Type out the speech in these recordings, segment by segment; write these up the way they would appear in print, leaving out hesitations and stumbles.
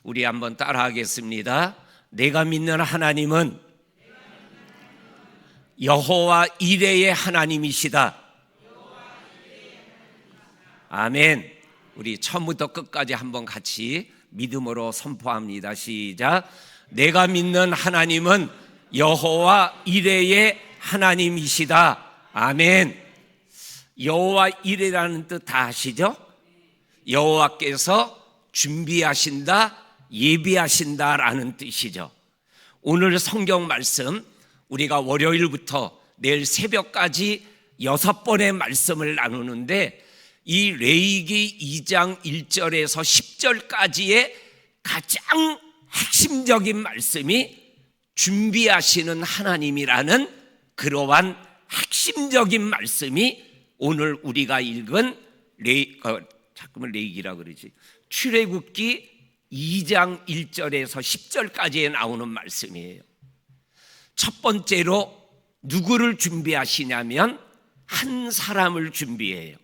우리 한번 따라하겠습니다. 내가 믿는 하나님은 여호와 이레의 하나님이시다. 아멘. 우리 처음부터 끝까지 한번 같이 믿음으로 선포합니다. 시작. 내가 믿는 하나님은 여호와 이레의 하나님이시다. 아멘. 여호와 이레라는 뜻 다 아시죠? 여호와께서 준비하신다, 예비하신다라는 뜻이죠. 오늘 성경 말씀 우리가 월요일부터 내일 새벽까지 6번의 말씀을 나누는데, 이 레위기 2장 1절에서 10절까지의 가장 핵심적인 말씀이 준비하시는 하나님이라는 그러한 핵심적인 말씀이 오늘 우리가 읽은 자꾸만 레위기라 그러지, 출애굽기 2장 1절에서 10절까지에 나오는 말씀이에요. 첫 번째로 누구를 준비하시냐면 한 사람을 준비해요.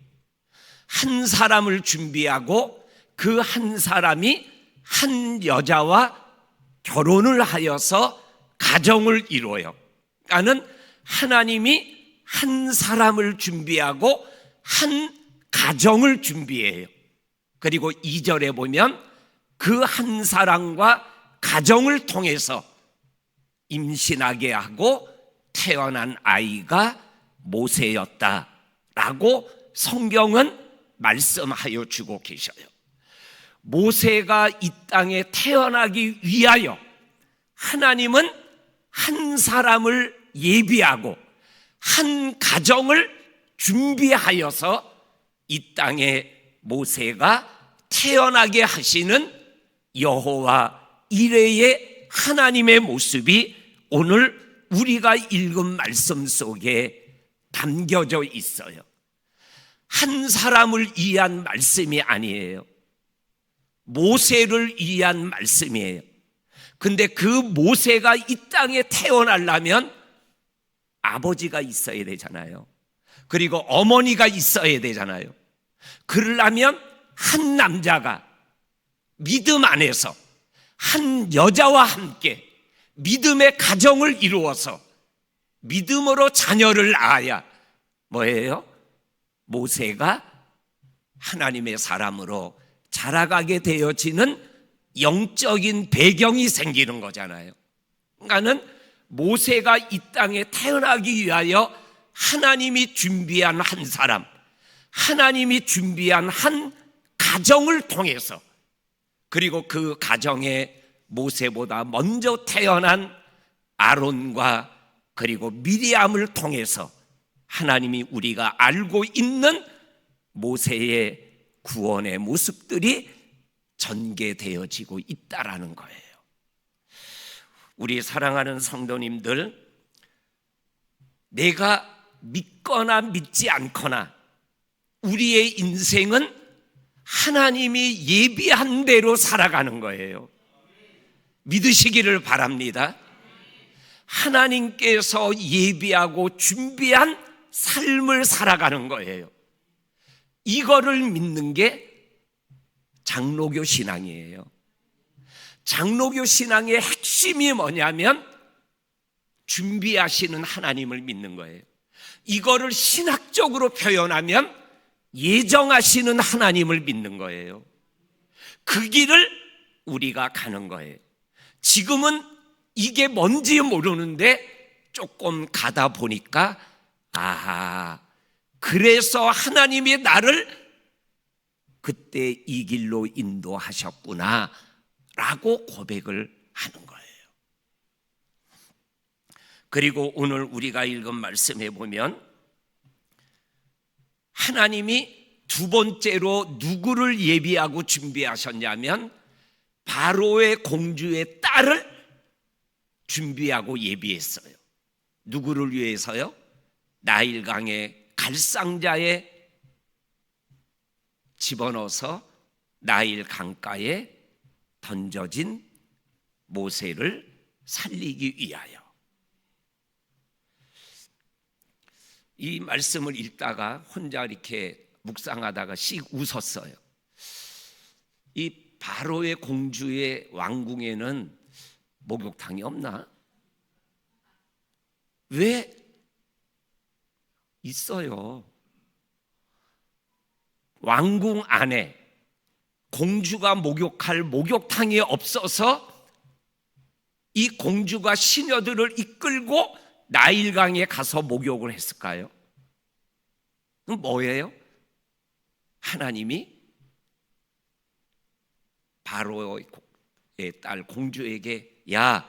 한 사람을 준비하고 그 한 사람이 한 여자와 결혼을 하여서 가정을 이루어요. 그러니까는 하나님이 한 사람을 준비하고 한 가정을 준비해요. 그리고 2절에 보면 그 한 사람과 가정을 통해서 임신하게 하고 태어난 아이가 모세였다라고 성경은 말씀하여 주고 계셔요. 모세가 이 땅에 태어나기 위하여 하나님은 한 사람을 예비하고 한 가정을 준비하여서 이 땅에 모세가 태어나게 하시는 여호와 이레의 하나님의 모습이 오늘 우리가 읽은 말씀 속에 담겨져 있어요. 한 사람을 위한 말씀이 아니에요. 모세를 위한 말씀이에요. 근데 그 모세가 이 땅에 태어나려면 아버지가 있어야 되잖아요. 그리고 어머니가 있어야 되잖아요. 그러려면 한 남자가 믿음 안에서 한 여자와 함께 믿음의 가정을 이루어서 믿음으로 자녀를 낳아야 뭐예요? 모세가 하나님의 사람으로 자라가게 되어지는 영적인 배경이 생기는 거잖아요. 그러니까는 모세가 이 땅에 태어나기 위하여 하나님이 준비한 한 사람, 하나님이 준비한 한 가정을 통해서, 그리고 그 가정에 모세보다 먼저 태어난 아론과 그리고 미리암을 통해서 하나님이 우리가 알고 있는 모세의 구원의 모습들이 전개되어지고 있다라는 거예요. 우리 사랑하는 성도님들, 내가 믿거나 믿지 않거나 우리의 인생은 하나님이 예비한 대로 살아가는 거예요. 믿으시기를 바랍니다. 하나님께서 예비하고 준비한 삶을 살아가는 거예요. 이거를 믿는 게 장로교 신앙이에요. 장로교 신앙의 핵심이 뭐냐면 준비하시는 하나님을 믿는 거예요. 이거를 신학적으로 표현하면 예정하시는 하나님을 믿는 거예요. 그 길을 우리가 가는 거예요. 지금은 이게 뭔지 모르는데 조금 가다 보니까 그래서 하나님이 나를 그때 이 길로 인도하셨구나 라고 고백을 하는 거예요. 그리고 오늘 우리가 읽은 말씀에 보면 하나님이 두 번째로 누구를 예비하고 준비하셨냐면 바로의 공주의 딸을 준비하고 예비했어요. 누구를 위해서요? 나일강의 갈상자에 집어넣어서 나일 강가에 던져진 모세를 살리기 위하여. 이 말씀을 읽다가 혼자 이렇게 묵상하다가 씩 웃었어요. 이 바로의 공주의 왕궁에는 목욕탕이 없나? 왜? 있어요. 왕궁 안에 공주가 목욕할 목욕탕이 없어서 이 공주가 시녀들을 이끌고 나일강에 가서 목욕을 했을까요? 뭐예요? 하나님이 바로의 딸 공주에게 야,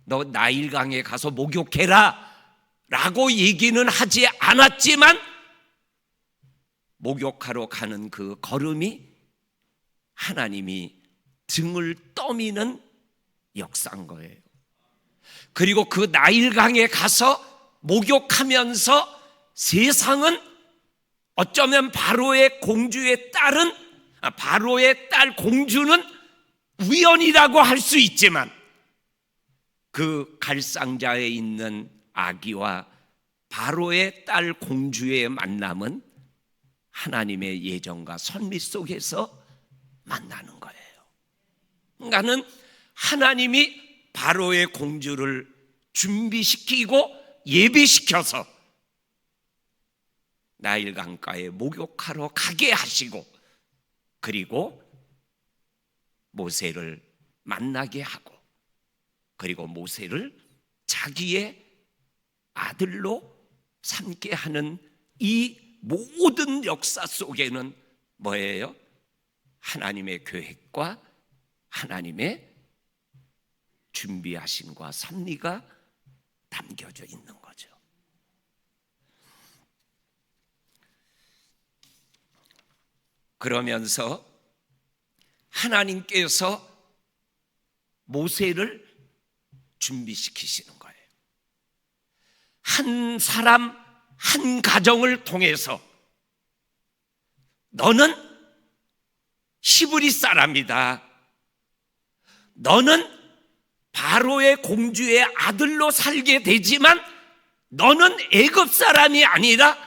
너 나일강에 가서 목욕해라 라고 얘기는 하지 않았지만 목욕하러 가는 그 걸음이 하나님이 등을 떠미는 역사인 거예요. 그리고 그 나일강에 가서 목욕하면서 세상은 어쩌면 바로의 공주의 딸은, 바로의 딸 공주는 우연이라고 할 수 있지만 그 갈상자에 있는 아기와 바로의 딸 공주의 만남은 하나님의 예정과 섭리 속에서 만나는 거예요. 그러니까는 하나님이 바로의 공주를 준비시키고 예비시켜서 나일강가에 목욕하러 가게 하시고 그리고 모세를 만나게 하고 그리고 모세를 자기의 아들로 삼게 하는 이 모든 역사 속에는 뭐예요? 하나님의 계획과 하나님의 준비하심과 섭리가 담겨져 있는 거죠. 그러면서 하나님께서 모세를 준비시키시는 거예요. 한 사람, 한 가정을 통해서 너는 히브리 사람이다. 너는 바로의 공주의 아들로 살게 되지만 너는 애굽 사람이 아니라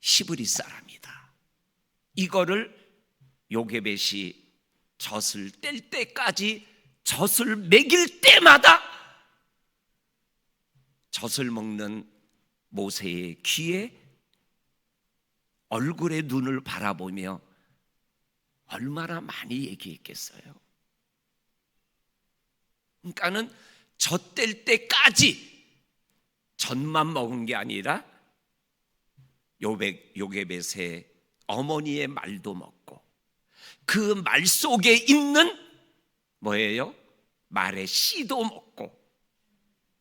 히브리 사람이다. 이거를 요게벳이 젖을 뗄 때까지 젖을 먹일 때마다 젖을 먹는 모세의 귀에 얼굴에 눈을 바라보며 얼마나 많이 얘기했겠어요. 그러니까는 젖 뗄 때까지 젖만 먹은 게 아니라 요게벳의 어머니의 말도 먹고 그 말 속에 있는 뭐예요? 말의 씨도 먹고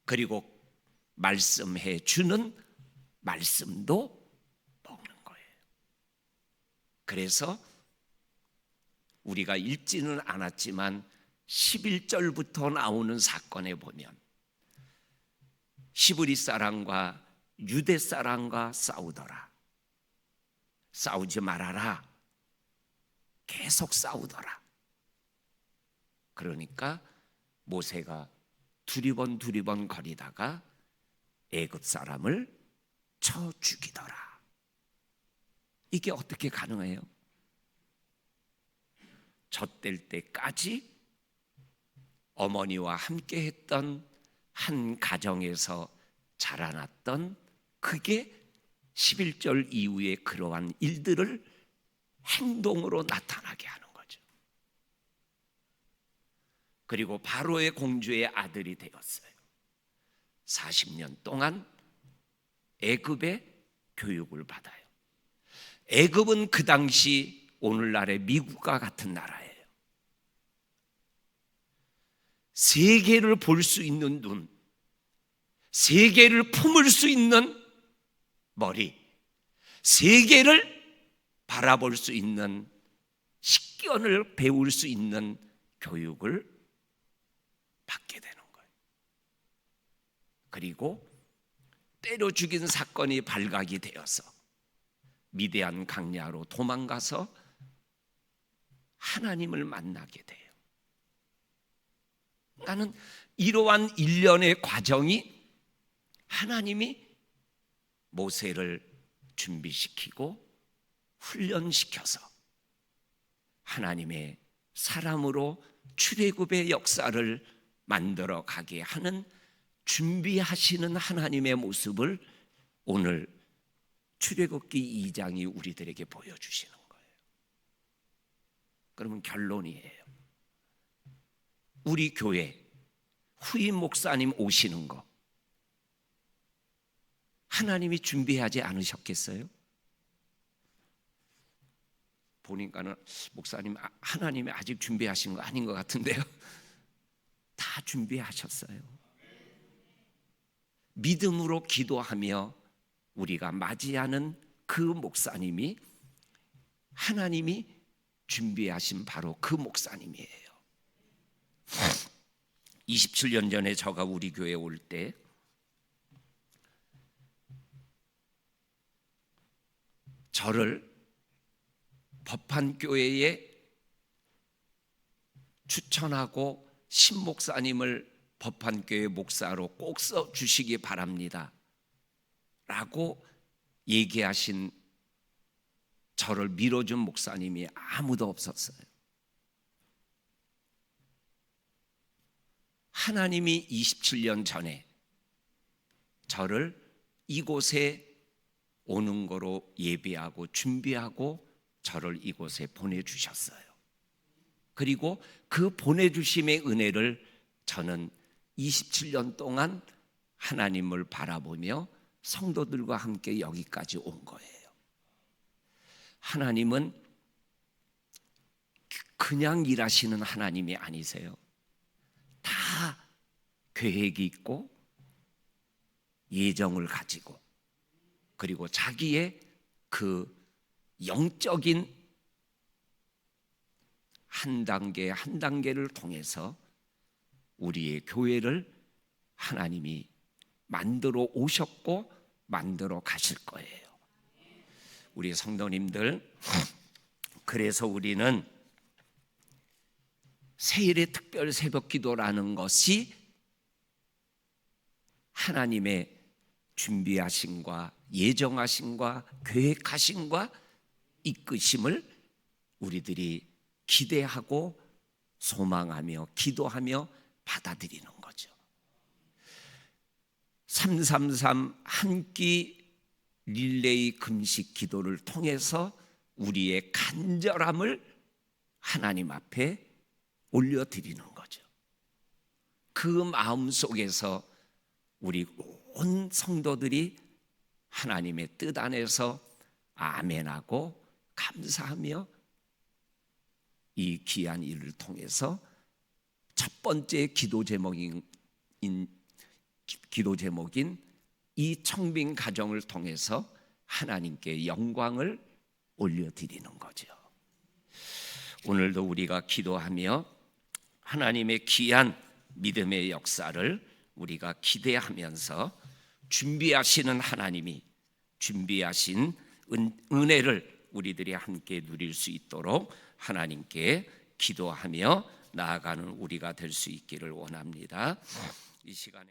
그리고 말씀해 주는 말씀도 먹는 거예요. 그래서 우리가 읽지는 않았지만 11절부터 나오는 사건에 보면 히브리 사람과 유대 사람과 싸우더라. 싸우지 말아라. 계속 싸우더라. 그러니까 모세가 두리번 거리다가 애굽 사람을 쳐 죽이더라. 이게 어떻게 가능해요? 젖될 때까지 어머니와 함께 했던 한 가정에서 자라났던 그게 11절 이후에 그러한 일들을 행동으로 나타나게 하는 거죠. 그리고 바로의 공주의 아들이 되었어요. 40년 동안 애굽의 교육을 받아요. 애굽은 그 당시 오늘날의 미국과 같은 나라예요. 세계를 볼 수 있는 눈, 세계를 품을 수 있는 머리, 세계를 바라볼 수 있는 식견을 배울 수 있는 교육을 받게 되는 거예요. 그리고 때려 죽인 사건이 발각이 되어서 미디안 강야로 도망가서 하나님을 만나게 돼요. 나는 이러한 일련의 과정이 하나님이 모세를 준비시키고 훈련시켜서 하나님의 사람으로 출애굽의 역사를 만들어 가게 하는 준비하시는 하나님의 모습을 오늘 출애굽기 2장이 우리들에게 보여주시는 거예요. 그러면 결론이에요. 우리 교회 후임 목사님 오시는 거 하나님이 준비하지 않으셨겠어요? 보니까는 목사님 하나님이 아직 준비하신 거 아닌 것 같은데요. 다 준비하셨어요. 믿음으로 기도하며 우리가 맞이하는 그 목사님이 하나님이 준비하신 바로 그 목사님이에요. 27년 전에 저가 우리 교회에 올 때 저를 법한교회에 추천하고 신목사님을 법한교회 목사로 꼭 써주시기 바랍니다 라고 얘기하신 저를 밀어준 목사님이 아무도 없었어요. 하나님이 27년 전에 저를 이곳에 오는 거로 예비하고 준비하고 저를 이곳에 보내주셨어요. 그리고 그 보내주심의 은혜를 저는 27년 동안 하나님을 바라보며 성도들과 함께 여기까지 온 거예요. 하나님은 그냥 일하시는 하나님이 아니세요. 다 계획이 있고 예정을 가지고 그리고 자기의 그 영적인 한 단계 한 단계를 통해서 우리의 교회를 하나님이 만들어 오셨고 만들어 가실 거예요. 우리 성도님들, 그래서 우리는 세일의 특별 새벽 기도라는 것이 하나님의 준비하심과 예정하심과 계획하심과 이끄심을 우리들이 기대하고 소망하며 기도하며 받아들이는 거죠. 333 한 끼 릴레이 금식 기도를 통해서 우리의 간절함을 하나님 앞에 올려드리는 거죠. 그 마음 속에서 우리 온 성도들이 하나님의 뜻 안에서 아멘하고 감사하며 이 귀한 일을 통해서 첫 번째 기도 제목인 이 청빙 가정을 통해서 하나님께 영광을 올려드리는 거죠. 오늘도 우리가 기도하며 하나님의 귀한 믿음의 역사를 우리가 기대하면서 준비하시는 하나님이 준비하신 은혜를 우리들이 함께 누릴 수 있도록 하나님께 기도하며 나아가는 우리가 될 수 있기를 원합니다. 이 시간에